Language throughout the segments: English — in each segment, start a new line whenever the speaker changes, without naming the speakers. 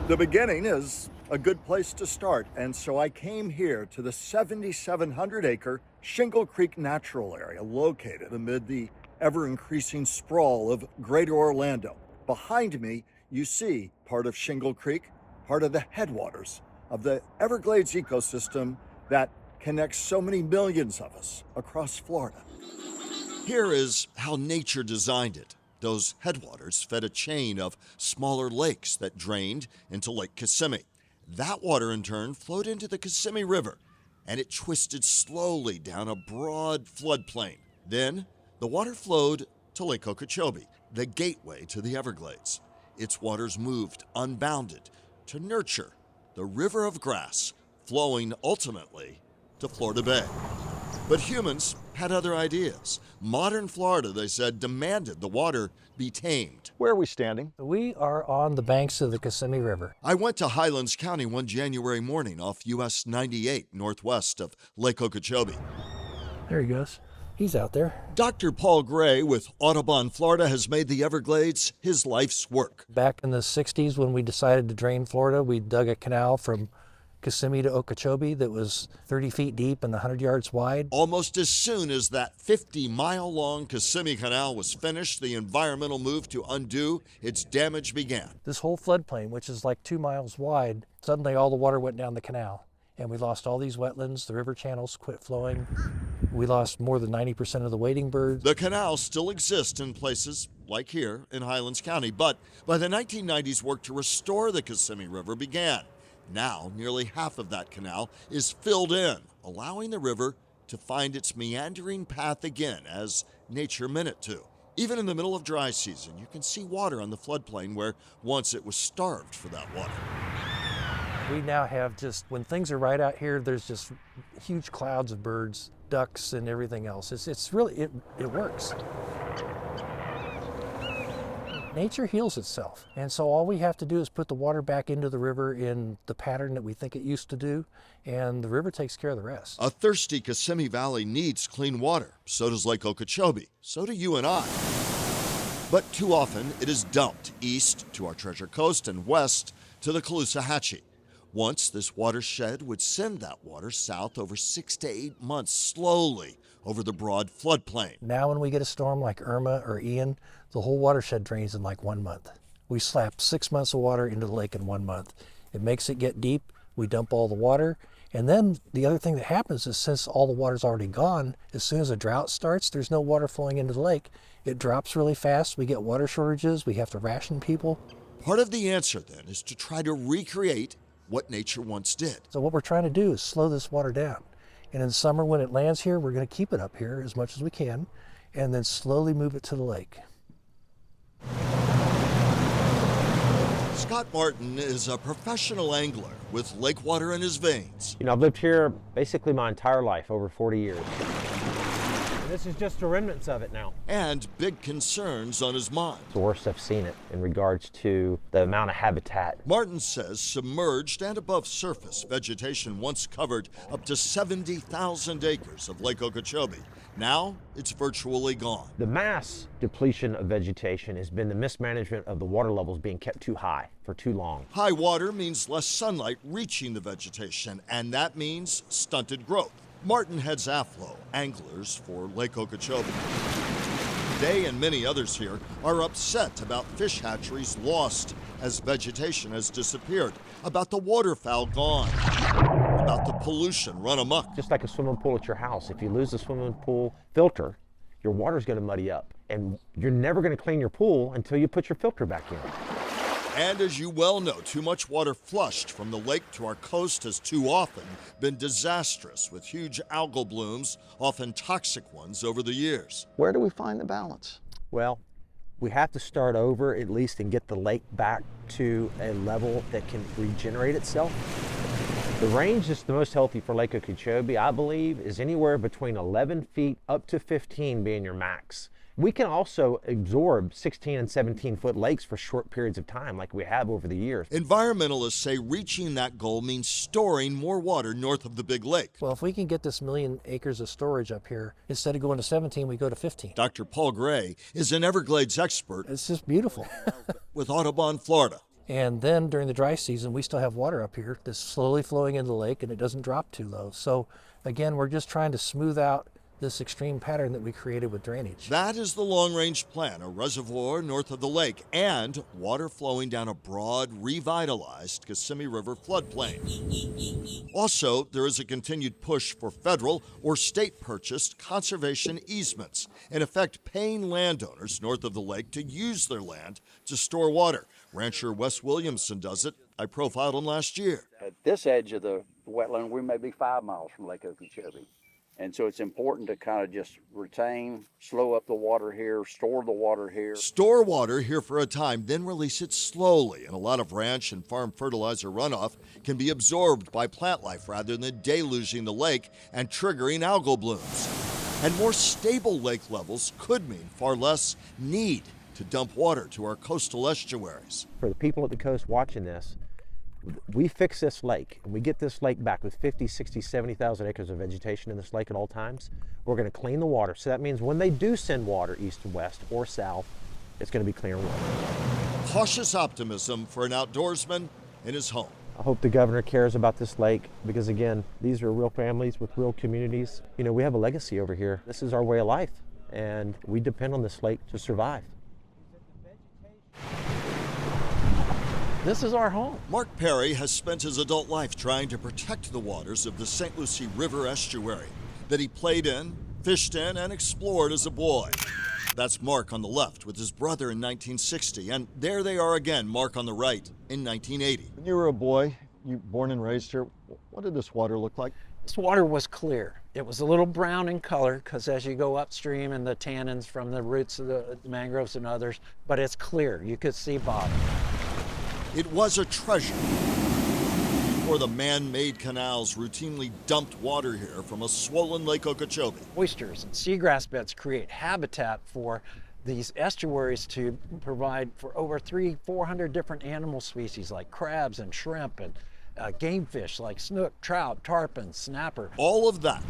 The beginning is a good place to start, and so I came here to the 7,700-acre Shingle Creek Natural Area located amid the ever-increasing sprawl of Greater Orlando. Behind me, you see part of Shingle Creek, part of the headwaters of the Everglades ecosystem that connects so many millions of us across Florida.
Here is how nature designed it. Those headwaters fed a chain of smaller lakes that drained into Lake Kissimmee. That water, in turn, flowed into the Kissimmee River, and it twisted slowly down a broad floodplain. Then, the water flowed to Lake Okeechobee, the gateway to the Everglades. Its waters moved unbounded to nurture the river of grass, flowing ultimately to Florida Bay. But humans had other ideas. Modern Florida, they said, demanded the water be tamed.
Where are we standing?
We are on the banks of the Kissimmee River.
I went to Highlands County one January morning off US 98 northwest of Lake Okeechobee.
There he goes. He's out there.
Dr. Paul Gray with Audubon, Florida, has made the Everglades his life's work.
Back in the 60s when we decided to drain Florida, we dug a canal from Kissimmee to Okeechobee that was 30 feet deep and 100 yards wide.
Almost as soon as that 50-mile-long Kissimmee Canal was finished, the environmental move to undo its damage began.
This whole floodplain, which is like 2 miles wide, suddenly all the water went down the canal. And we lost all these wetlands, the river channels quit flowing. We lost more than 90% of the wading birds.
The canal still exists in places like here in Highlands County, but by the 1990s, work to restore the Kissimmee River began. Now, nearly half of that canal is filled in, allowing the river to find its meandering path again as nature meant it to. Even in the middle of dry season, you can see water on the floodplain where once it was starved for that water.
We now have when things are right out here, there's just huge clouds of birds, ducks, and everything else. It's really, it works. Nature heals itself, and so all we have to do is put the water back into the river in the pattern that we think it used to do, and the river takes care of the rest.
A thirsty Kissimmee Valley needs clean water. So does Lake Okeechobee. So do you and I. But too often, it is dumped east to our Treasure Coast and west to the Caloosahatchee. Once, this watershed would send that water south over 6 to 8 months, slowly over the broad floodplain.
Now when we get a storm like Irma or Ian, the whole watershed drains in like 1 month. We slap 6 months of water into the lake in 1 month. It makes it get deep, we dump all the water, and then the other thing that happens is since all the water's already gone, as soon as a drought starts, there's no water flowing into the lake. It drops really fast, we get water shortages, we have to ration people.
Part of the answer then is to try to recreate what nature once did.
So what we're trying to do is slow this water down. And in summer when it lands here, we're going to keep it up here as much as we can and then slowly move it to the lake.
Scott Martin is a professional angler with lake water in his veins.
You know, I've lived here basically my entire life, over 40 years.
This is just the remnants of it now.
And big concerns on his mind.
It's the worst I've seen it in regards to the amount of habitat.
Martin says submerged and above surface vegetation once covered up to 70,000 acres of Lake Okeechobee. Now it's virtually gone.
The mass depletion of vegetation has been the mismanagement of the water levels being kept too high for too long.
High water means less sunlight reaching the vegetation, and that means stunted growth. Martin heads AFLO, anglers for Lake Okeechobee. They and many others here are upset about fish hatcheries lost as vegetation has disappeared, about the waterfowl gone, about the pollution run amok.
Just like a swimming pool at your house, if you lose the swimming pool filter, your water's going to muddy up, and you're never going to clean your pool until you put your filter back in.
And as you well know, too much water flushed from the lake to our coast has too often been disastrous, with huge algal blooms, often toxic ones, over the years.
Where do we find the balance?
Well, we have to start over at least and get the lake back to a level that can regenerate itself. The range that's the most healthy for Lake Okeechobee, I believe, is anywhere between 11 feet up to 15 being your max. We can also absorb 16 and 17 foot lakes for short periods of time like we have over the years.
Environmentalists say reaching that goal means storing more water north of the big lake.
Well, if we can get this 1 million acres of storage up here, instead of going to 17, we go to 15.
Dr. Paul Gray is an Everglades expert
It's just beautiful.
with Audubon, Florida.
And then during the dry season, we still have water up here that's slowly flowing into the lake, and it doesn't drop too low. So again, we're just trying to smooth out this extreme pattern that we created with drainage.
That is the long-range plan, a reservoir north of the lake and water flowing down a broad, revitalized Kissimmee River floodplain. Also, there is a continued push for federal or state-purchased conservation easements, in effect paying landowners north of the lake to use their land to store water. Rancher Wes Williamson does it. I profiled him last year.
At this edge of the wetland, we may be 5 miles from Lake Okeechobee. And so it's important to kind of just retain, slow up the water here, store the water here.
Store water here for a time, then release it slowly. And a lot of ranch and farm fertilizer runoff can be absorbed by plant life rather than deluging the lake and triggering algal blooms. And more stable lake levels could mean far less need to dump water to our coastal estuaries.
For the people at the coast watching this, we fix this lake and we get this lake back with 50, 60, 70,000 acres of vegetation in this lake at all times. We're going to clean the water. So that means when they do send water east and west or south, it's going to be cleaner water.
Cautious optimism for an outdoorsman in his home.
I hope the governor cares about this lake because, again, these are real families with real communities. You know, we have a legacy over here. This is our way of life, and we depend on this lake to survive.
This is our home.
Mark Perry has spent his adult life trying to protect the waters of the St. Lucie River estuary that he played in, fished in, and explored as a boy. That's Mark on the left with his brother in 1960, and there they are again, Mark on the right, in 1980.
When you were a boy, you born and raised here, what did this water look like?
This water was clear. It was a little brown in color because as you go upstream and the tannins from the roots of the mangroves and others, but it's clear. You could see bottom.
It was a treasure. Before the man-made canals routinely dumped water here from a swollen Lake Okeechobee.
Oysters and seagrass beds create habitat for these estuaries to provide for over 300-400 different animal species like crabs and shrimp and game fish like snook, trout, tarpon, snapper.
All of that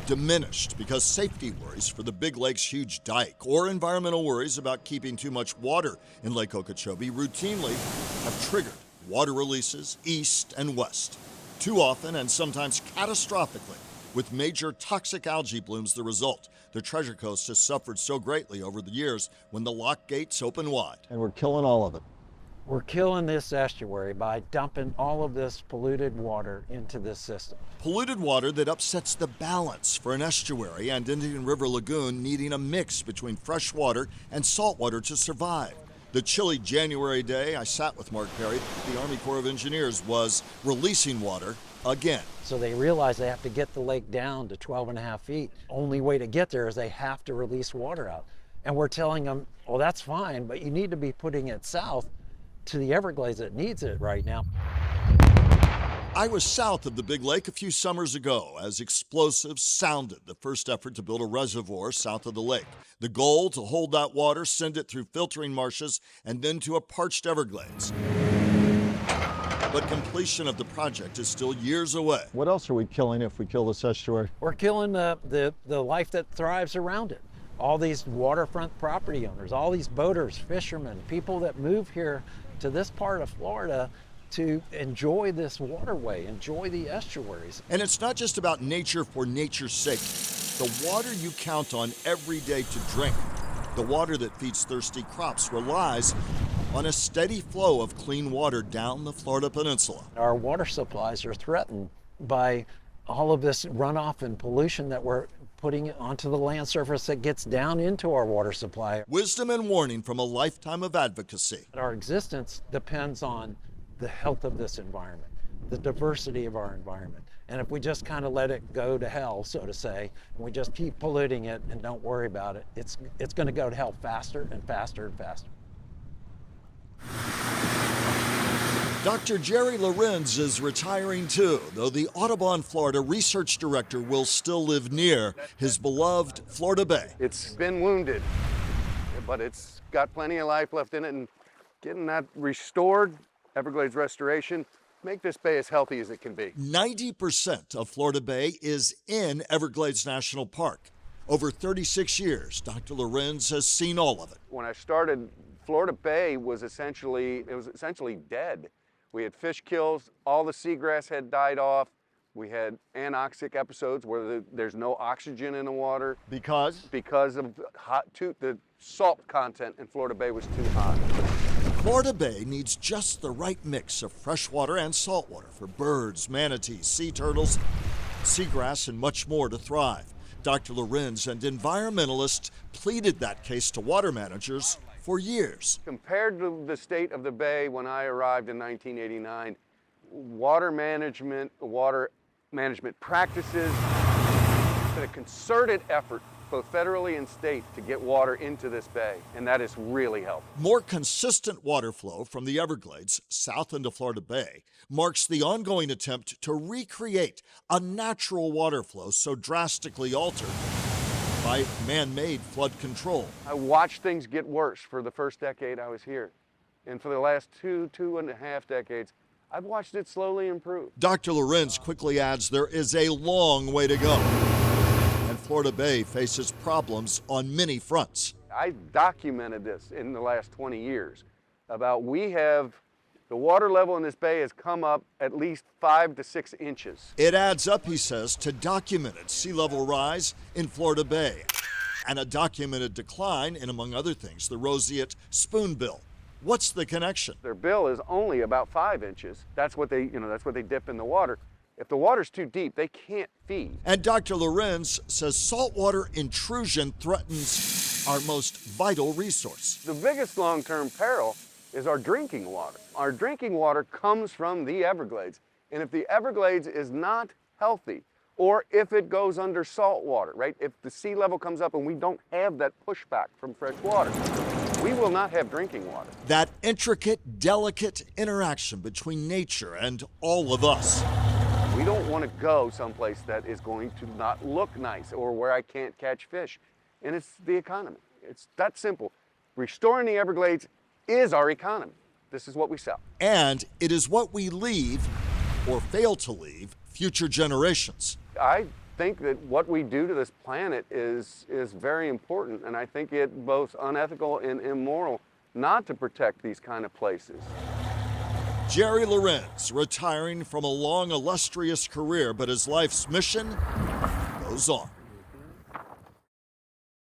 diminished because safety worries for the Big Lake's huge dike or environmental worries about keeping too much water in Lake Okeechobee routinely have triggered water releases east and west, too often and sometimes catastrophically, with major toxic algae blooms the result. The Treasure Coast has suffered so greatly over the years when the lock gates open wide.
And we're killing all of it.
We're killing this estuary by dumping all of this polluted water into this system.
Polluted water that upsets the balance for an estuary and Indian River Lagoon needing a mix between fresh water and salt water to survive. The chilly January day I sat with Mark Perry, the Army Corps of Engineers, was releasing water again.
So they realize they have to get the lake down to 12.5 feet. Only way to get there is they have to release water out. And we're telling them, well, that's fine, but you need to be putting it south to the Everglades that needs it right now.
I was south of the Big Lake a few summers ago as explosives sounded the first effort to build a reservoir south of the lake. The goal to hold that water, send it through filtering marshes, and then to a parched Everglades. But completion of the project is still years away.
What else are we killing if we kill this estuary?
We're killing the life that thrives around it. All these waterfront property owners, all these boaters, fishermen, people that move here to this part of Florida to enjoy this waterway, enjoy the estuaries.
And it's not just about nature for nature's sake. The water you count on every day to drink, the water that feeds thirsty crops, relies on a steady flow of clean water down the Florida Peninsula.
Our water supplies are threatened by all of this runoff and pollution that we're putting onto the land surface that gets down into our water supply.
Wisdom and warning from a lifetime of advocacy.
Our existence depends on the health of this environment, the diversity of our environment. And if we just kind of let it go to hell, so to say, and we just keep polluting it and don't worry about it, it's going to go to hell faster and faster and faster.
Dr. Jerry Lorenz is retiring too, though the Audubon, Florida research director will still live near his beloved Florida Bay.
It's been wounded, but it's got plenty of life left in it, and getting that restored, Everglades restoration, make this bay as healthy as it can be.
90% of Florida Bay is in Everglades National Park. Over 36 years, Dr. Lorenz has seen all of it.
When I started Florida Bay was essentially dead. We had fish kills, all the seagrass had died off. We had anoxic episodes where there's no oxygen in the water
Because
because of the salt content in Florida Bay was too high.
Florida Bay needs just the right mix of freshwater and saltwater for birds, manatees, sea turtles, seagrass, and much more to thrive. Dr. Lorenz and environmentalists pleaded that case to water managers for years.
Compared to the state of the bay when I arrived in 1989, water management practices, it's a concerted effort, both federally and state, to get water into this bay, and that has really helped.
More consistent water flow from the Everglades south into Florida Bay marks the ongoing attempt to recreate a natural water flow so drastically altered by man-made flood control.
I watched things get worse for the first decade I was here, and for the last two and a half decades, I've watched it slowly improve.
Dr. Lorenz quickly adds there is a long way to go, and Florida Bay faces problems on many fronts.
I documented this in the last 20 years about the water level in this bay has come up at least 5 to 6 inches.
It adds up, he says, to documented sea level rise in Florida Bay and a documented decline in, among other things, the roseate spoonbill. What's the connection?
Their bill is only about 5 inches. That's what they dip in the water. If the water's too deep, they can't feed.
And Dr. Lorenz says saltwater intrusion threatens our most vital resource.
The biggest long-term peril is our drinking water. Our drinking water comes from the Everglades. And if the Everglades is not healthy, or if it goes under salt water, right? If the sea level comes up and we don't have that pushback from fresh water, we will not have drinking water.
That intricate, delicate interaction between nature and all of us.
We don't want to go someplace that is going to not look nice or where I can't catch fish. And it's the economy. It's that simple. Restoring the Everglades is our economy. This is what we sell.
And it is what we leave, or fail to leave, future generations.
I think that what we do to this planet is very important, and I think it both unethical and immoral not to protect these kind of places.
Jerry Lorenz, retiring from a long, illustrious career, but his life's mission goes on.